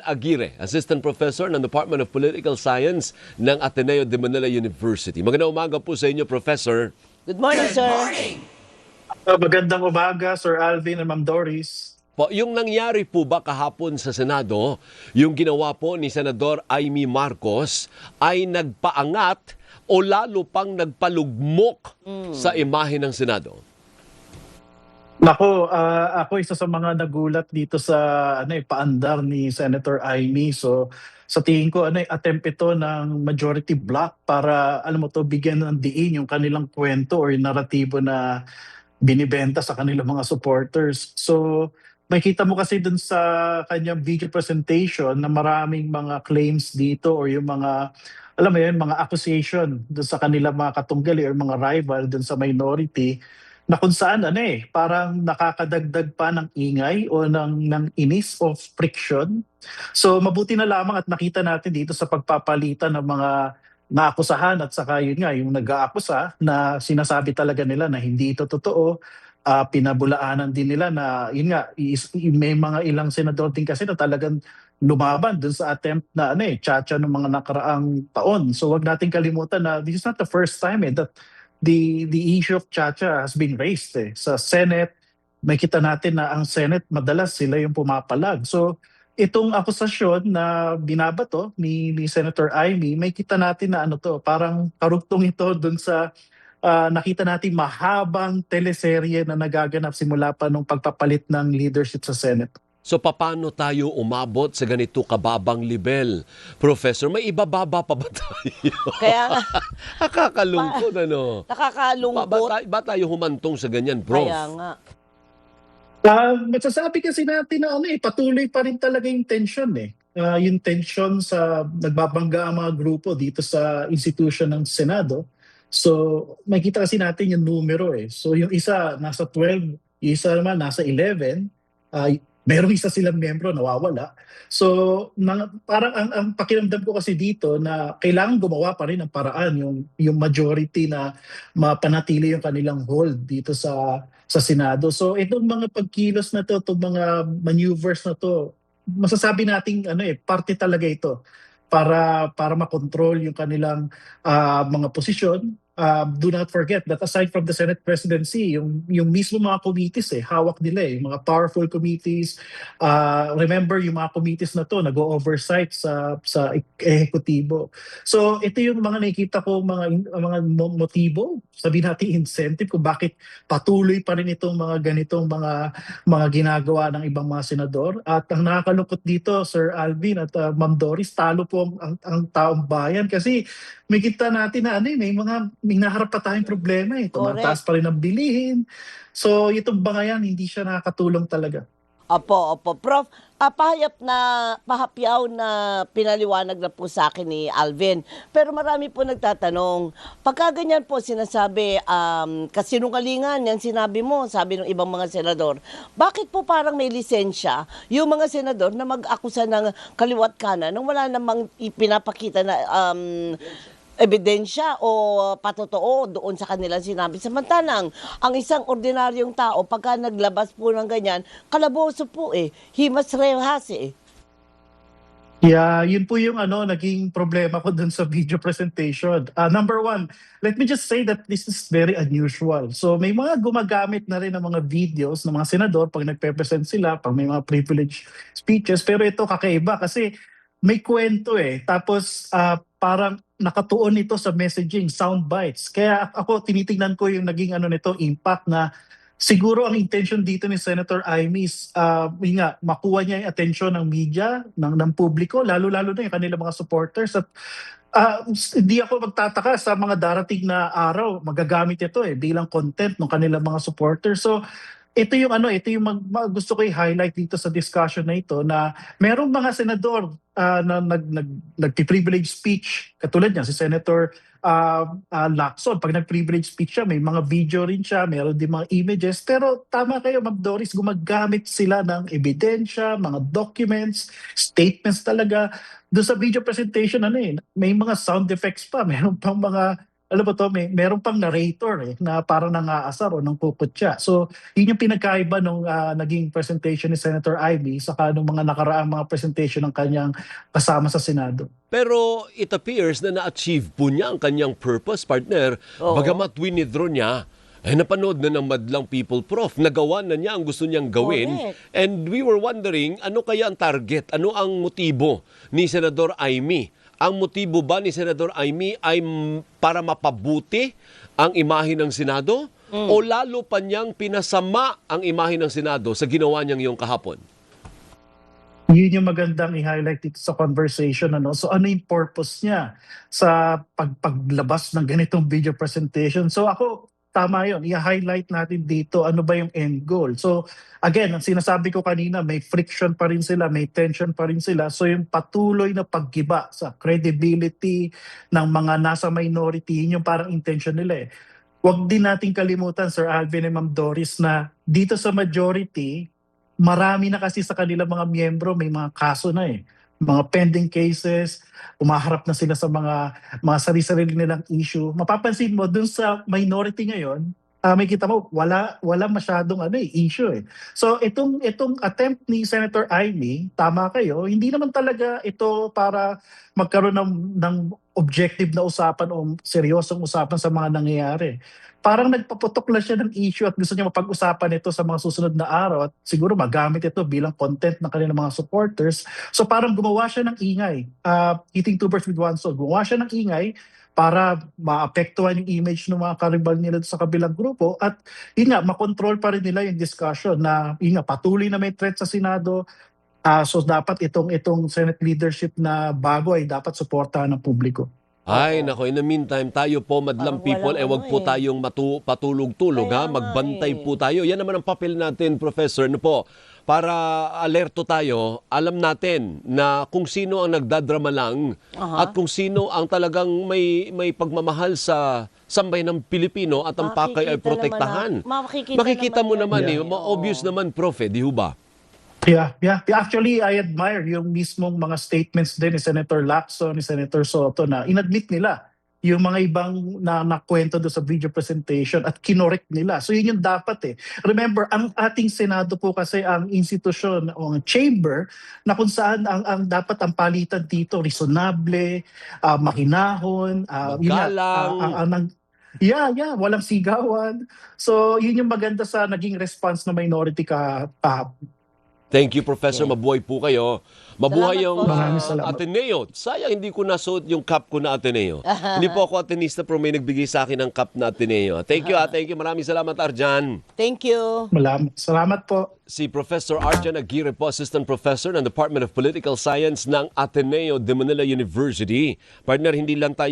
Aguirre, Assistant Professor ng Department of Political Science ng Ateneo de Manila University. Magandang umaga po sa inyo, Professor. Good morning, sir. Magandang umaga, Sir Alvin and Ma'am Doris. Yung nangyari po ba kahapon sa Senado, yung ginawa po ni Senador Amy Marcos ay nagpaangat o lalo pang nagpalugmok sa imahe ng Senado? Nako, ako isa sa mga nagulat dito sa paandar ni Senator Amy. So sa tingin ko attempt ito ng majority bloc para bigyan ng diin yung kanilang kwento or yung naratibo na binibenta sa kanilang mga supporters. So makita mo kasi dun sa kanyang video presentation na maraming mga claims dito or yung mga mga accusation dun sa kanilang mga katunggali or mga rival dun sa minority na kung saan parang nakakadagdag pa ng ingay o ng inis o friction. So mabuti na lamang at nakita natin dito sa pagpapalitan ng mga naakusahan at saka yun nga yung nag-aakusa na sinasabi talaga nila na hindi ito totoo. Pinabulaanan din nila na yun nga may mga ilang senador din kasi na talagang lumaban dun sa attempt na tsatsya ng mga nakaraang taon. So wag nating kalimutan na this is not the first time that the issue of Chacha has been raised sa Senate. May kita natin na ang Senate madalas sila yung pumapalag. So itong akusasyon na binabato ni Senator Amy, may kita natin na parang karugtong ito dun sa nakita natin mahabang teleserye na nagaganap simula pa nung pagpapalit ng leadership sa Senate. So paano tayo umabot sa ganito kababang level? Professor, may ibababa pa ba tayo? Kaya nga, Nakakalungkot, nakakalungkot. Ba tayo humantong sa ganyan, Prof? Kaya nga. Masasabi kasi natin na patuloy pa rin talaga yung tension yung tension sa nagbabangga ang mga grupo dito sa institution ng Senado. So makita kasi natin yung numero So yung isa nasa 12, yung isa naman nasa 11. Merong isa silang miyembro nawawala. So parang ang pakiramdam ko kasi dito na kailangan gumawa pa rin ng paraan yung majority na mapanatili yung kanilang hold dito sa Senado. So itong mga pagkilos na to, itong mga maneuvers na to, masasabi nating parte talaga ito para makontrol yung kanilang mga posisyon. Do not forget that aside from the Senate presidency, yung mismo mga committees hawak nila yung mga powerful committees. Remember yung mga committees na to nag-oversight sa ehekutibo. So ito yung mga nakikita ko mga motibo, sabihin natin incentive kung bakit patuloy pa rin itong mga ganitong mga ginagawa ng ibang mga senador. At ang nakakalungkot dito, Sir Alvin at Ma'am Doris, talo po ang taong bayan kasi may kita natin na may naharap pa tayong problema tumataas pa rin ang bilihin. So itong bangayan hindi siya nakakatulong talaga. Opo. Prof, pahapyaw na pinaliwanag na po sa akin ni Alvin. Pero marami po nagtatanong, pagka ganyan po sinasabi, kasinungalingan, yan sinabi mo, sabi ng ibang mga senador, bakit po parang may lisensya yung mga senador na mag-akusa ng kaliwat kanan nang wala namang ipinapakita na ebidensya o patotoo doon sa kanilang sinabi. Samantalang, ang isang ordinaryong tao, pagka naglabas po ng ganyan, kalaboso po himas rehas Yeah, yun po yung naging problema ko dun sa video presentation. Number one, let me just say that this is very unusual. So may mga gumagamit na rin ng mga videos ng mga senador pag nagpe-present sila, pag may mga privilege speeches. Pero ito kakaiba kasi may kwento Tapos parang nakatuon ito sa messaging, sound bites. Kaya ako tinitingnan ko yung naging impact na siguro ang intention dito ni Senator Amy is makuha niya yung attention ng media, ng publiko, lalo-lalo na yung kanilang mga supporters. At hindi ako magtataka sa mga darating na araw, magagamit ito bilang content ng kanilang mga supporters. So ito yung gusto ko i-highlight dito sa discussion na ito na merong mga senador na nagpi-privilege speech katulad niya si Senator Lacson. Pag nag-privilege speech siya, may mga video rin siya, meron din mga images. Pero tama kayo, Ma'am Doris, gumagamit sila ng ebidensya, mga documents, statements talaga. Doon sa video presentation, may mga sound effects pa, meron pang mga alam mo to, meron pang narrator na parang nangaasar o nangkukutya. So, yun yung pinagkaiba nung naging presentation ni Senator Ivy saka nung mga nakaraang mga presentation ng kanyang kasama sa Senado. Pero it appears na na-achieve po niya ang kanyang purpose, partner. Oo. Bagamat winidraw niya, ay napanood na ng madlang people, Prof. Nagawa na niya ang gusto niyang gawin. Correct. And we were wondering, ano kaya ang target? Ano ang motibo ni Senador Amy? Ang motibo ba ni Senador Amy ay para mapabuti ang imahe ng Senado? O lalo pa niyang pinasama ang imahe ng Senado sa ginawa niyang iyong kahapon? Yun yung magandang i-highlight dito sa conversation. So ano yung purpose niya sa paglabas ng ganitong video presentation? So ako, tama yun. I-highlight natin dito ano ba yung end goal. So again, ang sinasabi ko kanina, may friction pa rin sila, may tension pa rin sila. So yung patuloy na paggiba sa credibility ng mga nasa minority, yun yung parang intention nila eh. Huwag din natin kalimutan, Sir Alvin and Ma'am Doris, na dito sa majority, marami na kasi sa kanilang mga miyembro, may mga kaso na eh. Mga pending cases, umaharap na sila sa mga sarili-sarili nilang issue. Mapapansin mo, dun sa minority ngayon, may kita mo, wala masyadong issue eh. So itong attempt ni Senator Amy, tama kayo, hindi naman talaga ito para magkaroon ng objective na usapan o seryosong usapan sa mga nangyayari. Parang nagpaputok lang siya ng issue at gusto niya mapag-usapan ito sa mga susunod na araw at siguro magamit ito bilang content ng kanilang mga supporters. So parang gumawa siya ng ingay. Eating two birds with one stone. Gumawa siya ng ingay para maapektuhan yung image ng mga karibal nila sa kabilang grupo at yun nga, makontrol pa rin nila yung discussion na yun nga, patuloy na may threat sa Senado. So dapat itong Senate leadership na bago ay dapat suportahan ng publiko. Ay, nako, in the meantime, tayo po, madlang Parang people, walang wag po eh. tayong patulog-tulog, Kaya ha? nga Magbantay eh. po tayo. Yan naman ang papel natin, Professor, po? Para alerto tayo, alam natin na kung sino ang nagdadrama lang at kung sino ang talagang may pagmamahal sa sambay ng Pilipino at ang pakay ay Makikita protektahan. naman Makikita mo naman yan. eh, obvious naman, Prof, di ho ba? Yeah. Actually, I admire yung mismong mga statements din ni Senator Lacson, ni Senator Soto na inadmit nila yung mga ibang na nakwento doon sa video presentation at kinorek nila. So yun yung dapat eh. Remember, ang ating Senado po kasi ang institusyon o ang chamber na kung saan ang dapat ang palitan dito, reasonable, mahinahon, Magalang. Yeah, walang sigawan. So yun yung maganda sa naging response ng minority Thank you, Professor. Mabuhay po kayo. Mabuhay Salamat yung po. Maraming salamat. Ateneo. Sayang hindi ko nasuot yung cup ko na Ateneo. Hindi po ako Atenista pero may nagbigay sa akin ng cup na Ateneo. Thank you. Thank you. Maraming salamat, Arjan. Thank you. Salamat po. Si Professor Arjan Aguirre po, Assistant Professor ng Department of Political Science ng Ateneo de Manila University. Partner, hindi lang tayo